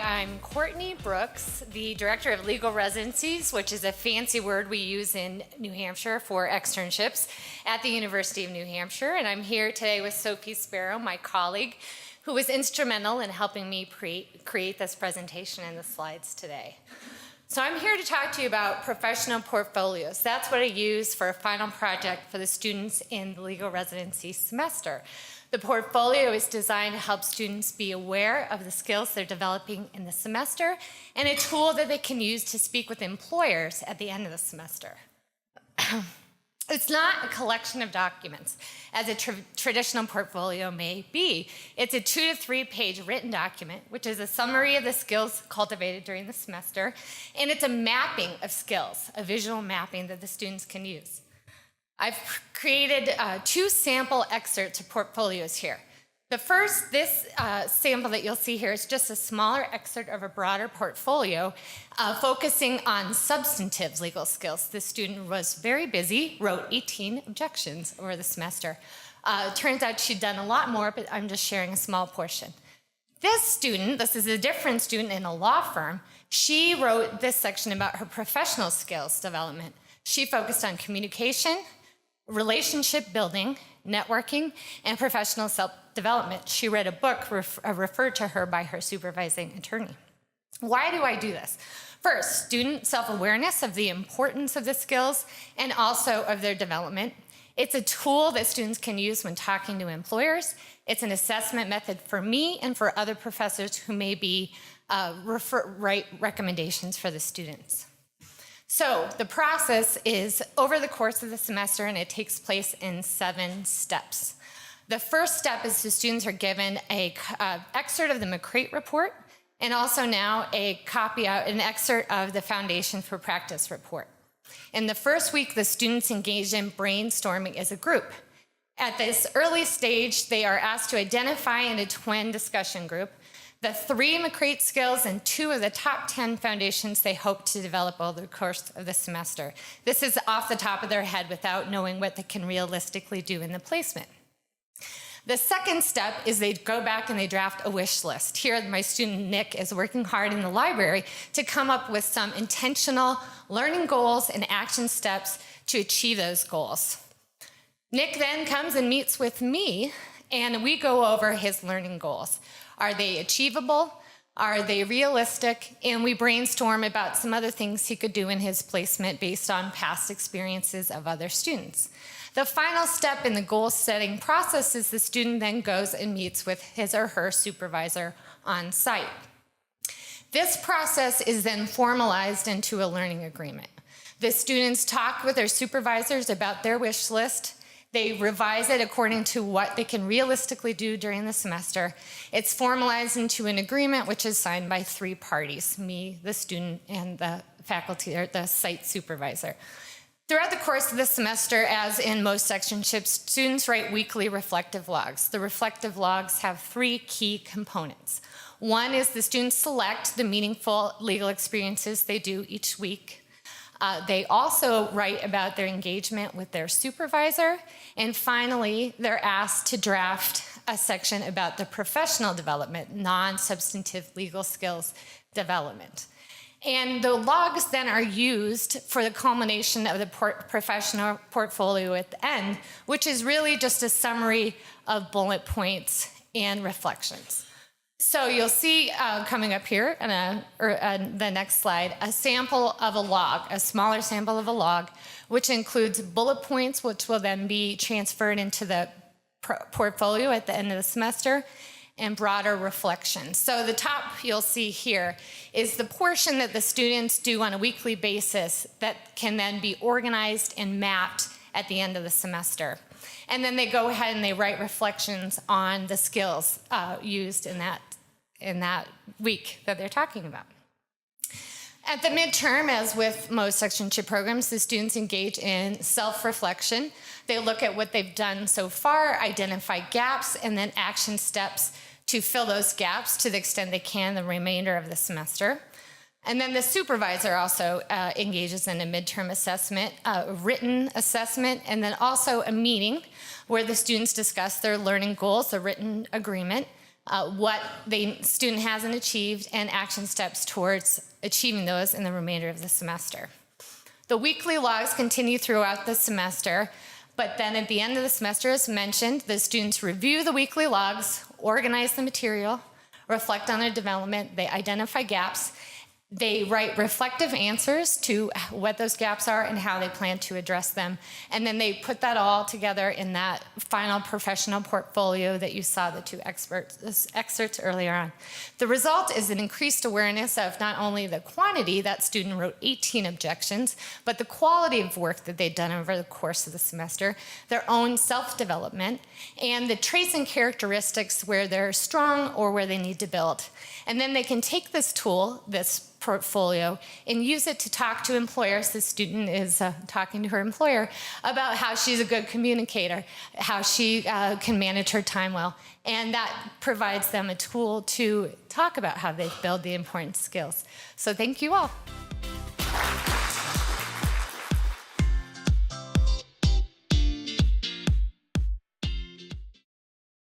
I'm Courtney Brooks, the Director of Legal Residencies, which is a fancy word we use in New Hampshire for externships at the University of New Hampshire. And I'm here today with Sophie Sparrow, my colleague, who was instrumental in helping me create this presentation and the slides today. So I'm here to talk to you about professional portfolios. That's what I use for a final project for the students in the legal residency semester. The portfolio is designed to help students be aware of the skills they're developing in the semester and a tool that they can use to speak with employers at the end of the semester. It's not a collection of documents, as a traditional portfolio may be. It's a 2 to 3 page written document, which is a summary of the skills cultivated during the semester, and it's a mapping of skills, a visual mapping that the students can use. I've created 2 sample excerpts of portfolios here. The first, this sample that you'll see here is just a smaller excerpt of a broader portfolio focusing on substantive legal skills. The student was very busy, wrote 18 objections over the semester. Turns out she'd done a lot more, but I'm just sharing a small portion. This student, this is a different student in a law firm, she wrote this section about her professional skills development. She focused on communication, relationship building, networking, and professional self-development. She read a book referred to her by her supervising attorney. Why do I do this? First, student self-awareness of the importance of the skills and also of their development. It's a tool that students can use when talking to employers. It's an assessment method for me and for other professors who may be write recommendations for the students. So the process is over the course of the semester, and it takes place in 7 steps. The first step is the students are given an excerpt of the McCrate report, and also now an excerpt of the Foundation for Practice report. In the first week, the students engage in brainstorming as a group. At this early stage, they are asked to identify in a twin discussion group the 3 McCrate skills and 2 of the top 10 foundations they hope to develop over the course of the semester. This is off the top of their head without knowing what they can realistically do in the placement. The second step is they go back and they draft a wish list. Here, my student Nick is working hard in the library to come up with some intentional learning goals and action steps to achieve those goals. Nick then comes and meets with me, and we go over his learning goals. Are they achievable? Are they realistic? And we brainstorm about some other things he could do in his placement based on past experiences of other students. The final step in the goal-setting process is the student then goes and meets with his or her supervisor on site. This process is then formalized into a learning agreement. The students talk with their supervisors about their wish list. They revise it according to what they can realistically do during the semester. It's formalized into an agreement which is signed by 3 parties, me, the student, and the faculty or the site supervisor. Throughout the course of the semester, as in most externships, students write weekly reflective logs. The reflective logs have 3 key components. One is the students select the meaningful legal experiences they do each week. They also write about their engagement with their supervisor. And finally, they're asked to draft a section about the professional development, non-substantive legal skills development. And the logs then are used for the culmination of the professional portfolio at the end, which is really just a summary of bullet points and reflections. So you'll see coming up here on the next slide, a sample of a log, a smaller sample of a log, which includes bullet points, which will then be transferred into the portfolio at the end of the semester, and broader reflections. So the top you'll see here is the portion that the students do on a weekly basis that can then be organized and mapped at the end of the semester. And then they go ahead and they write reflections on the skills used in that week that they're talking about. At the midterm, as with most externship programs, the students engage in self-reflection. They look at what they've done so far, identify gaps, and then action steps to fill those gaps to the extent they can the remainder of the semester. And then the supervisor also engages in a midterm assessment, a written assessment, and then also a meeting where the students discuss their learning goals, a written agreement. what the student hasn't achieved, and action steps towards achieving those in the remainder of the semester. The weekly logs continue throughout the semester, but then at the end of the semester, as mentioned, the students review the weekly logs, organize the material, reflect on their development, they identify gaps, they write reflective answers to what those gaps are and how they plan to address them. And then they put that all together in that final professional portfolio that you saw the two excerpts earlier on. The result is an increased awareness of not only the quantity, that student wrote 18 objections, but the quality of work that they'd done over the course of the semester, their own self-development, and the traits and characteristics where they're strong or where they need to build. And then they can take this tool, this portfolio, and use it to talk to employers. The student is talking to her employer about how she's a good communicator, how she can manage her time well. And that provides them a tool to talk about how they build the important skills. So thank you all.